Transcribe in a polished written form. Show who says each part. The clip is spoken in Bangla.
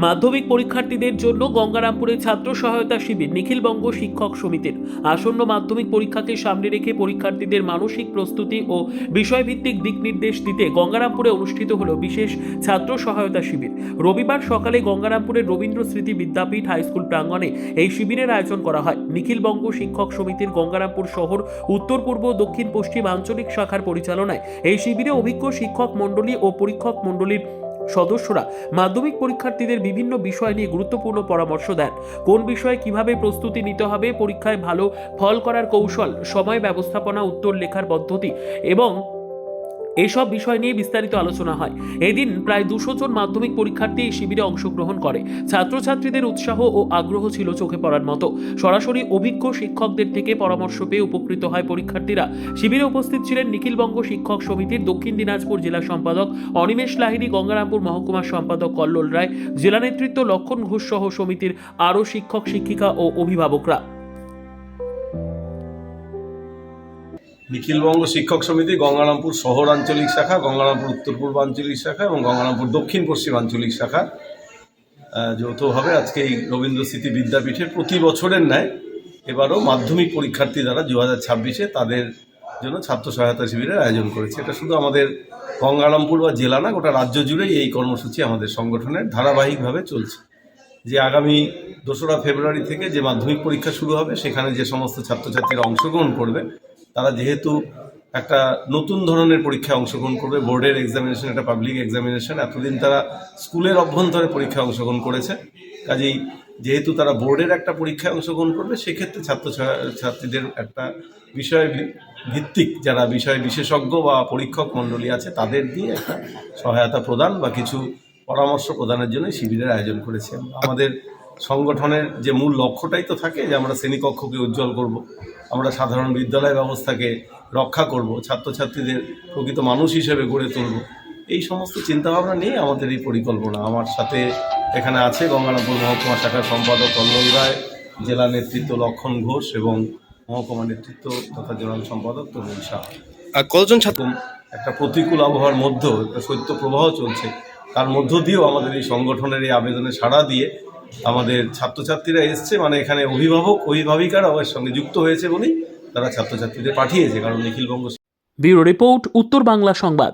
Speaker 1: মাধ্যমিক পরীক্ষার্থীদের জন্য গঙ্গারামপুরে ছাত্র সহায়তা শিবির নিখিলবঙ্গ শিক্ষক সমিতির আসন্ন মাধ্যমিক পরীক্ষাকে সামনে রেখে পরীক্ষার্থীদের মানসিক প্রস্তুতি ও বিষয়ভিত্তিক দিক নির্দেশ দিতে গঙ্গারামপুরে অনুষ্ঠিত হলো বিশেষ ছাত্র সহায়তা শিবির। রবিবার সকালে গঙ্গারামপুরের রবীন্দ্র স্মৃতি বিদ্যাপীঠ হাইস্কুল প্রাঙ্গণে এই শিবিরের আয়োজন করা হয়। নিখিলবঙ্গ শিক্ষক সমিতির গঙ্গারামপুর শহর উত্তর পূর্ব দক্ষিণ পশ্চিম আঞ্চলিক শাখার পরিচালনায় এই শিবিরে অভিজ্ঞ শিক্ষক মণ্ডলী ও পরীক্ষক মণ্ডলীর সদস্যরা মাধ্যমিক পরীক্ষার্থীদের বিভিন্ন বিষয় নিয়ে গুরুত্বপূর্ণ পরামর্শ দেন। কোন বিষয়ে কিভাবে প্রস্তুতি নিতে হবে, পরীক্ষায় ভালো ফল করার কৌশল, সময় ব্যবস্থাপনা, উত্তর লেখার পদ্ধতি এবং এসব বিষয় নিয়ে বিস্তারিত আলোচনা হয়। এদিন প্রায় 200 জন মাধ্যমিক পরীক্ষার্থী এই শিবিরে অংশগ্রহণ করে। ছাত্রছাত্রীদের উৎসাহ ও আগ্রহ ছিল চোখে পড়ার মতো। সরাসরি অভিজ্ঞ শিক্ষকদের থেকে পরামর্শ পেয়ে উপকৃত হয় পরীক্ষার্থীরা। শিবিরে উপস্থিত ছিলেন নিখিলবঙ্গ শিক্ষক সমিতির দক্ষিণ দিনাজপুর জেলা সম্পাদক অনিমেষ লাহিড়ী, গঙ্গারামপুর মহকুমা সম্পাদক কল্লোল রায়, জেলা নেতৃত্ব লক্ষণ ঘোষ সহ সমিতির আরও শিক্ষক, শিক্ষিকা ও অভিভাবকরা।
Speaker 2: নিখিলবঙ্গ শিক্ষক সমিতি গঙ্গারামপুর শহর আঞ্চলিক শাখা, গঙ্গারামপুর উত্তর পূর্ব আঞ্চলিক শাখা এবং গঙ্গারামপুর দক্ষিণ পশ্চিম আঞ্চলিক শাখা যৌথভাবে আজকে এই রবীন্দ্র স্মৃতি বিদ্যাপীঠের প্রতি বছরের ন্যায় এবারও মাধ্যমিক পরীক্ষার্থী যারা 2026-এ তাদের জন্য ছাত্র সহায়তা শিবিরের আয়োজন করেছে। এটা শুধু আমাদের গঙ্গারামপুর বা জেলা না, গোটা রাজ্য জুড়েই এই কর্মসূচি আমাদের সংগঠনের ধারাবাহিকভাবে চলছে। যে আগামী 2রা ফেব্রুয়ারি থেকে যে মাধ্যমিক পরীক্ষা শুরু হবে, সেখানে যে সমস্ত ছাত্রছাত্রীরা অংশগ্রহণ করবে, তারা যেহেতু একটা নতুন ধরনের পরীক্ষায় অংশগ্রহণ করবে, বোর্ডের এক্সামিনেশন, একটা পাবলিক এক্সামিনেশন, এতদিন তারা স্কুলের অভ্যন্তরে পরীক্ষায় অংশগ্রহণ করেছে, কাজেই যেহেতু তারা বোর্ডের একটা পরীক্ষায় অংশগ্রহণ করবে, সেক্ষেত্রে ছাত্রছাত্রীদের একটা বিষয় ভিত্তিক যারা বিষয় বিশেষজ্ঞ বা পরীক্ষক মণ্ডলী আছে তাদের দিয়ে একটা সহায়তা প্রদান বা কিছু পরামর্শ প্রদানের জন্য শিবিরের আয়োজন করেছে। আমাদের সংগঠনের যে মূল লক্ষ্যটাই তো থাকে যে আমরা শ্রেণীকক্ষকে উজ্জ্বল করব, আমরা সাধারণ বিদ্যালয় ব্যবস্থাকে রক্ষা করব, ছাত্রছাত্রীদের প্রকৃত মানুষ হিসেবে গড়ে তুলব। এই সমস্ত চিন্তাভাবনা নিয়ে আমাদের এই পরিকল্পনা। আমার সাথে এখানে আছে গঙ্গারামপুর মহকুমা শাখার সম্পাদক কল্লোল রায়, জেলা নেতৃত্ব লক্ষণ ঘোষ এবং মহকুমা নেতৃত্ব তথা জেনারেল সম্পাদক তরুণ শাহ।
Speaker 3: আর কতজন ছাত্র?
Speaker 2: একটা প্রতিকূল আবহাওয়ার মধ্যেও একটা শৈত্য প্রবাহ চলছে, তার মধ্য দিয়েও আমাদের এই সংগঠনের এই আবেদনে সাড়া দিয়ে আমাদের ছাত্রছাত্রীরা এসছে, মানে এখানে অভিভাবিকারাও এর সঙ্গে যুক্ত হয়েছে বলেই তারা ছাত্রছাত্রীদের পাঠিয়েছে, কারণ নিখিলবঙ্গ।
Speaker 1: ব্যুরো রিপোর্ট, উত্তর বাংলা সংবাদ।